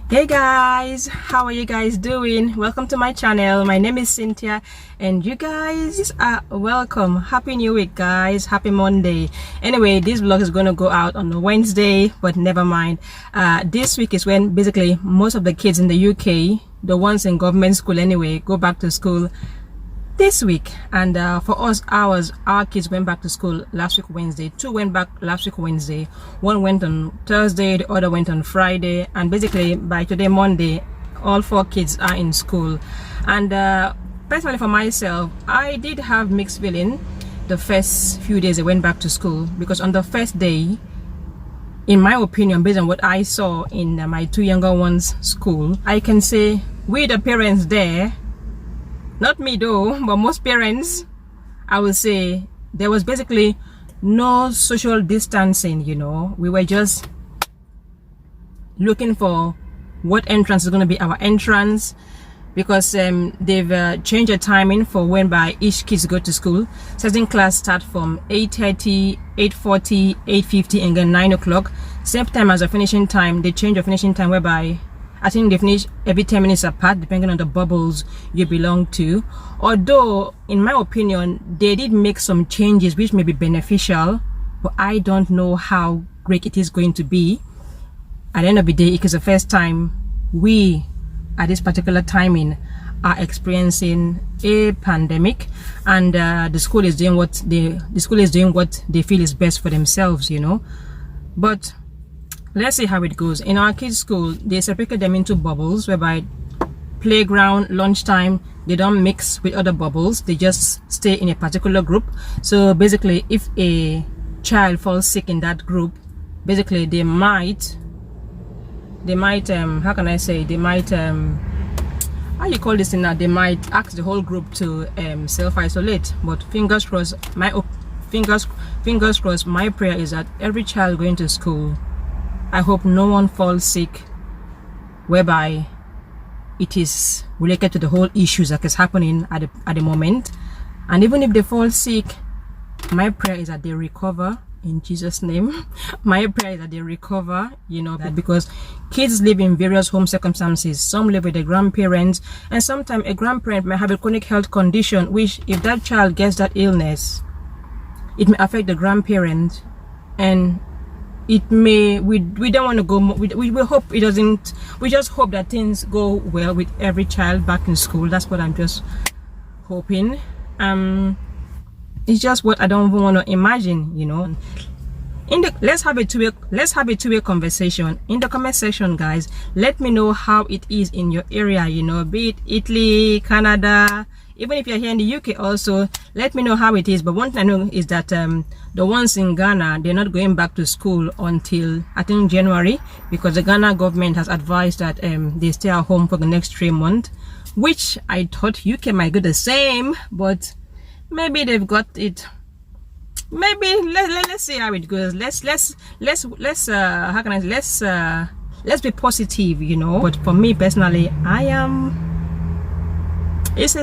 Hey guys, how are you guys doing? Welcome to my channel. My name is Cynthia and you guys are welcome. Happy new week guys, happy Monday. Anyway, this vlog is going to go out on a Wednesday, but never mind. This week is when basically most of the kids in the UK, the ones in government school anyway, go back to school this week. And for us, our kids went back to school last week Wednesday. Two went back last week Wednesday. One went on Thursday, the other went on Friday, and basically by today Monday all four kids are in school. And personally for myself, I did have mixed feeling the first few days I went back to school, because on the first day, in my opinion, based on what I saw in my two younger ones' school, I can say we the parents there, not me though, but most parents, I will say there was basically no social distancing, you know. We were just looking for what entrance is going to be our entrance, because they've changed the timing for when by each kids go to school. Certain class start from 8:30, 8:40, 8:50 and then 9 o'clock. Same time as the finishing time. They change the finishing time whereby I think they finish every 10 minutes apart depending on the bubbles you belong to. Although in my opinion they did make some changes which may be beneficial, but I don't know how great it is going to be. At the end of the day, it is the first time we at this particular timing are experiencing a pandemic, and the school is doing what they feel is best for themselves, you know. But let's see how it goes. In our kids' school, they separated them into bubbles, whereby playground, lunchtime, they don't mix with other bubbles. They just stay in a particular group. So basically, if a child falls sick in that group, basically they might how can I say, they might how you call this thing now, they might ask the whole group to self-isolate. But fingers crossed, fingers crossed, my prayer is that every child going to school, I hope no one falls sick whereby it is related to the whole issues that is happening at the moment. And even if they fall sick, my prayer is that they recover in Jesus' name. My prayer is that they recover, you know, because kids live in various home circumstances. Some live with their grandparents, and sometimes a grandparent may have a chronic health condition which, if that child gets that illness, it may affect the grandparent, and it may, we don't want to go, we hope it doesn't, we just hope that things go well with every child back in school. That's what I'm just hoping. It's just what I don't even want to imagine, you know. Let's have a two-way conversation in the comment section, guys. Let me know how it is in your area, you know, be it Italy, Canada, even if you're here in the UK also. Let me know how it is. But one thing I know is that the ones in Ghana, they're not going back to school until I think January, because the Ghana government has advised that they stay at home for the next 3 months, which I thought UK might do the same, but maybe they've got it. Maybe let's see how it goes. Let's how can I, let's be positive, you know. But for me personally, it's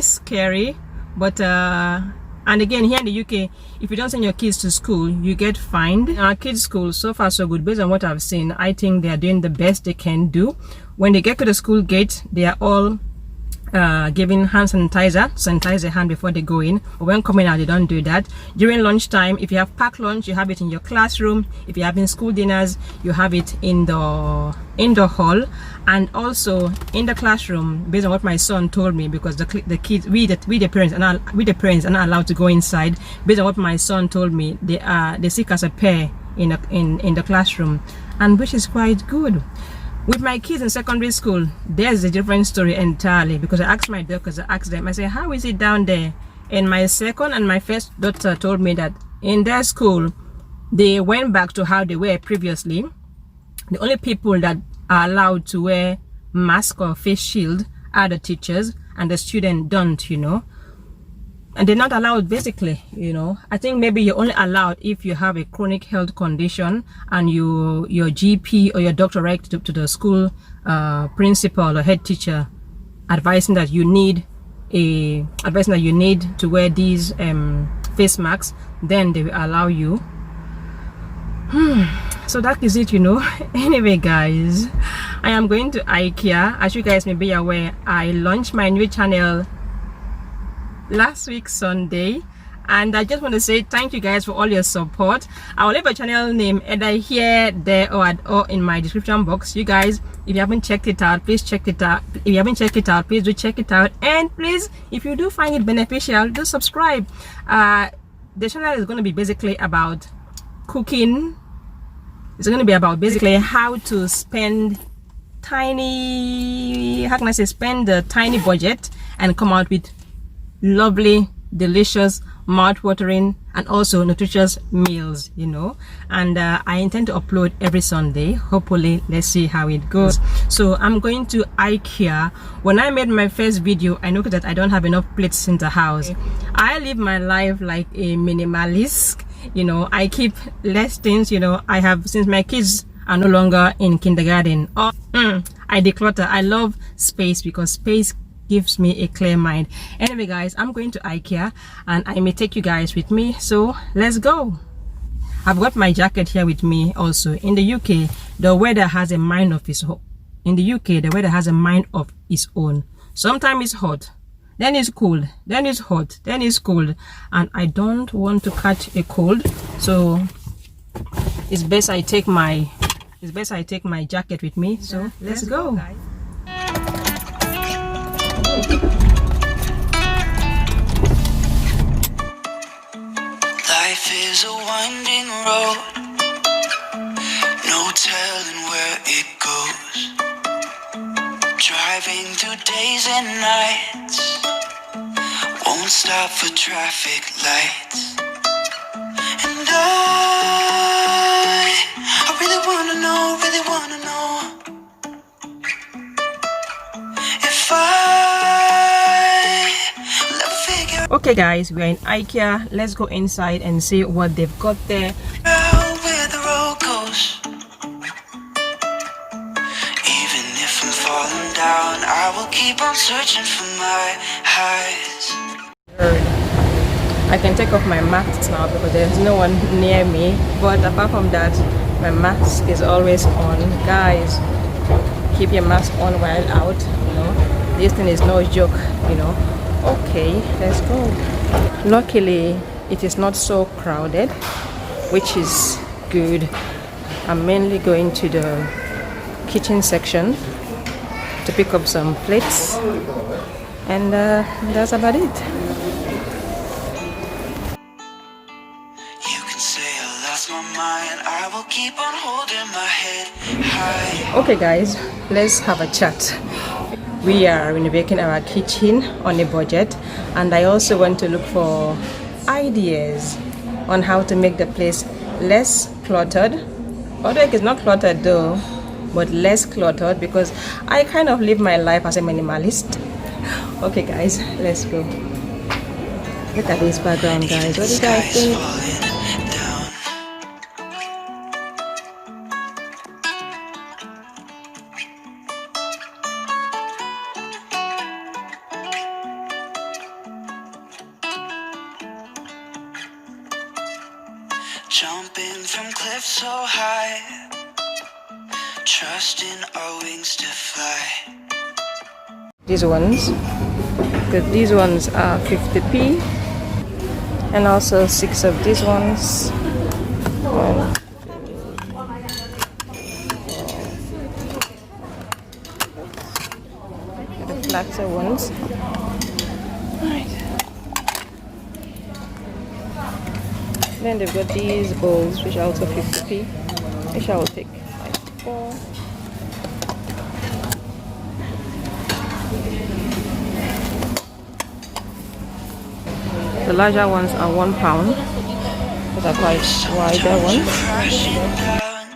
scary, but and again, here in the UK, if you don't send your kids to school, you get fined. Our kids' school, so far so good. Based on what I've seen, I think they are doing the best they can do. When they get to the school gate, they are all giving hand sanitize their hand before they go in. But when coming out, they don't do that. During lunchtime, if you have packed lunch, you have it in your classroom. If you're having school dinners, you have it in the hall, and also in the classroom. Based on what my son told me, because the kids, we the parents are not allowed to go inside. Based on what my son told me, they sit as a pair in the classroom, and which is quite good. With my kids in secondary school, there's a different story entirely, because I asked my doctors, I asked them, I said, how is it down there? And my second and my first daughter told me that in their school, they went back to how they were previously. The only people that are allowed to wear mask or face shield are the teachers, and the students don't, you know. And they're not allowed basically, you know. I think maybe you're only allowed if you have a chronic health condition and your GP or your doctor write to the school principal or head teacher advising that you need to wear these face masks, then they will allow you. So that is it, you know. Anyway guys, I am going to IKEA. As you guys may be aware, I launched my new channel last week Sunday, and I just want to say thank you guys for all your support. I will leave a channel name either here, there, or in my description box. You guys, if you haven't checked it out, please check it out. If you haven't checked it out, please do check it out, and please, if you do find it beneficial, do subscribe. The channel is going to be basically about cooking. It's going to be about basically how to spend spend the tiny budget and come out with lovely, delicious, mouth-watering, and also nutritious meals, you know. And I intend to upload every Sunday. Hopefully, let's see how it goes. So I'm going to IKEA. When I made my first video, I noticed that I don't have enough plates in the house. I live my life like a minimalist, you know. I keep less things, you know. I have, since my kids are no longer in kindergarten, I declutter. I love space because space gives me a clear mind. Anyway guys, I'm going to IKEA and I may take you guys with me, so let's go. I've got my jacket here with me. Also in the UK, the weather has a mind of its own. In the UK, the weather has a mind of its own. Sometimes it's hot, then it's cold, then it's hot, then it's cold, and I don't want to catch a cold, so it's best I take my jacket with me. So let's go. Life is a winding road, no telling where it goes. Driving through days and nights, won't stop for traffic lights. And I really wanna know if I'll ever figure Okay guys, we're in IKEA. Let's go inside and see what they've got there. out where the road goes. Even if I'm falling down, I will keep on searching for my highs. I can take off my mask now because there's no one near me, but apart from that, my mask is always on. Guys, keep your mask on while out, you know. This thing is no joke, you know. Okay, let's go. Luckily, it is not so crowded, which is good. I'm mainly going to the kitchen section to pick up some plates, and that's about it. You can say I lost my mind, I will keep on holding my head high. Okay guys, let's have a chat. We are renovating our kitchen on a budget, and I also want to look for ideas on how to make the place less cluttered. Although it's not cluttered though, but less cluttered, because I kind of live my life as a minimalist. Okay guys, let's go. Look at this background guys, what do you guys think? Jumping from cliffs so high, trusting our wings to fly. These ones, because these ones are 50p, and also 6 of these ones. One, the flatter ones. Right. Then they've got these bowls, which are also 50p, which I will take like 4. The larger ones are £1. Those are quite wider ones. Crashing down,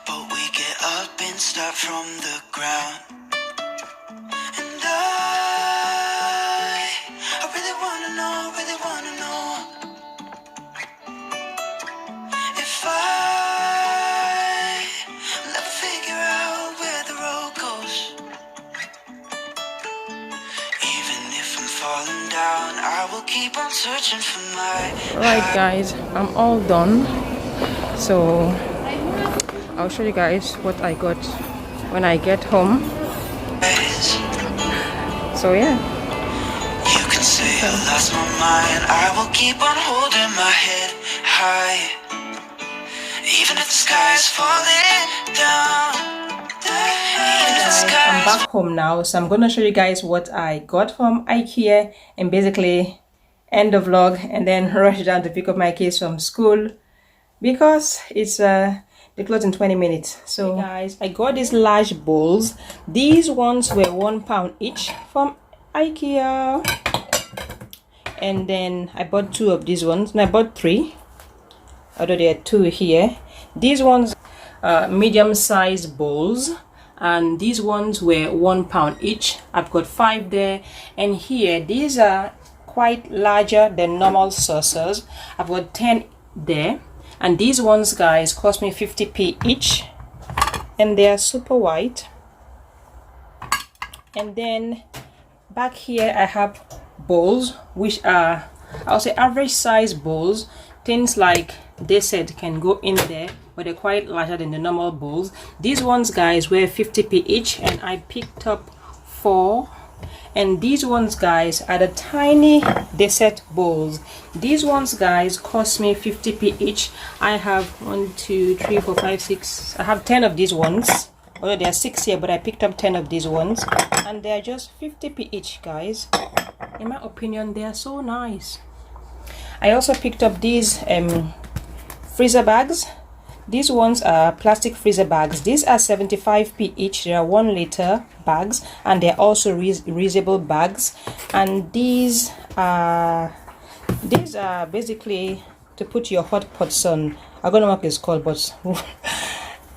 but we get up and start from the ground. And I really wanna know if I'll ever figure out where the road goes. Even if I'm falling down, I will keep on searching for my Right guys, I'm all done, so I'll show you guys what I got when I get home. So yeah. You can say I lost my mind. I will keep on holding my head high, even if the sky's falling down. I'm back home now, so I'm gonna show you guys what I got from IKEA and basically end the vlog and then rush down to pick up my kids from school because it's they close in 20 minutes. So hey guys, I got these large bowls. These ones were £1 each from IKEA, and then I bought 2 of these ones. No, I bought 3, although there are 2 here. These ones medium-sized bowls, and these ones were £1 each. I've got 5 there, and here these are quite larger than normal saucers. I've got 10 there, and these ones, guys, cost me 50p each, and they are super white. And then back here I have bowls, which are, I'll say, average size bowls. Things like they said can go in there, but they're quite larger than the normal bowls. These ones, guys, were 50p each, and I picked up 4. And these ones, guys, are the tiny dessert bowls. These ones, guys, cost me 50p each. I have 1, 2, 3, 4, 5, 6. I have 10 of these ones. Although there are 6 here, but I picked up 10 of these ones, and they are just 50p each, guys. In my opinion, they are so nice. I also picked up these freezer bags. These ones are plastic freezer bags. These are 75p each. They are 1 liter bags, and they're also reusable bags. And these are basically to put your hot pots on. I don't know what it's called, but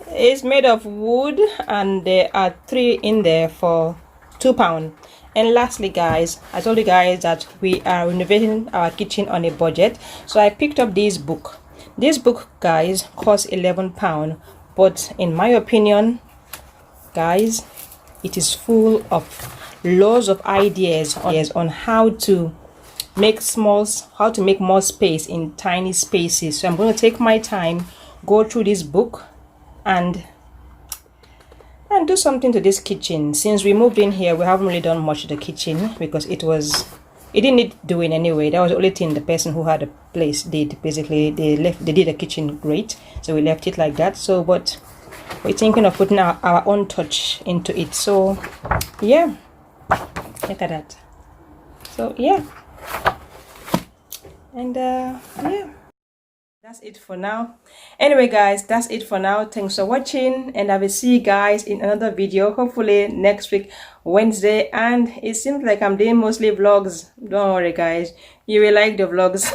it's made of wood, and there are 3 in there for £2. And lastly, guys, I told you guys that we are renovating our kitchen on a budget, so I picked up this book. This book, guys, costs £11, but in my opinion, guys, it is full of loads of ideas on how to make more space in tiny spaces. So I'm going to take my time, go through this book, and do something to this kitchen. Since we moved in here, we haven't really done much to the kitchen because it didn't need doing anyway. That was the only thing the person who had the place did. Basically, they did the kitchen great, so we left it like that. So but we're thinking of putting our own touch into it. So yeah, look at that. So yeah, and yeah, that's it for now. Anyway, guys, that's it for now. Thanks for watching, and I will see you guys in another video, hopefully next week, Wednesday. And it seems like I'm doing mostly vlogs. Don't worry, guys, you will like the vlogs.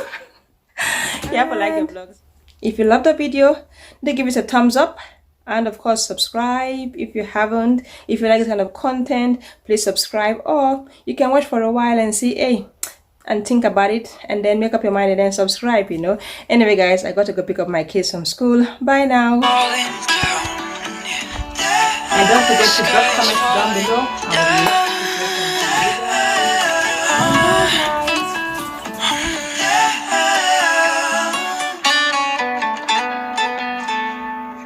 You have to like the vlogs. If you love the video, then give it a thumbs up, and of course subscribe if you haven't. If you like this kind of content, please subscribe, or you can watch for a while and see, hey, and think about it, and then make up your mind and then subscribe, you know. Anyway, guys, I got to go pick up my kids from school. Bye now. And don't forget to drop comments down below.